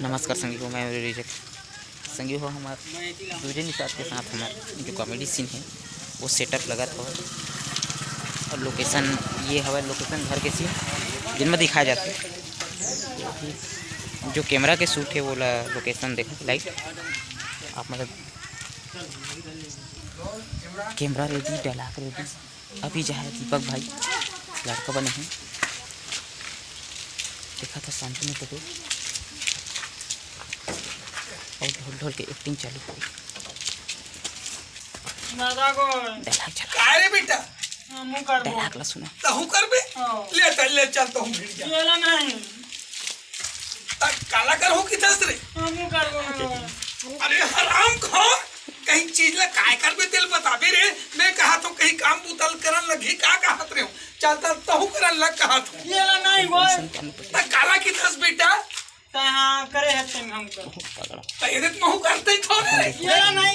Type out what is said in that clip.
नमस्कार संगी मैं रिजेक्ट संगी हो हमारे दूसरे निषाद के साथ हमारे जो कॉमेडी सीन है वो सेटअप लगा था और लोकेशन ये हवा लोकेशन घर के सीन जिनमें दिखाए जाते जो कैमरा के शूट है वो लोकेशन देखा लाइट आप मतलब कैमरा रेडी डायलॉग रेडी अभी जाए दीपक भाई लड़का बने हैं देखा था शांति में तो और ढोल ढोल के एक्टिंग चालू हो गई अरे बेटा डायलॉग ला सुना तहु कर बे ले चल तहु भिड़ जा येला नहीं काला कर हो कि दस रे हम कर अरे हराम खोर कहीं चीज ला काय कर बे तेल बताबे रे मैं कहा तो कहीं काम बुतल करन लगी का कहत रे चलता तहु करन लग कहत हूं येला नहीं बोल काला की दस बेटा हां करे है तुम हमको पकड़ा तो ये महू करते थोड़े येला नहीं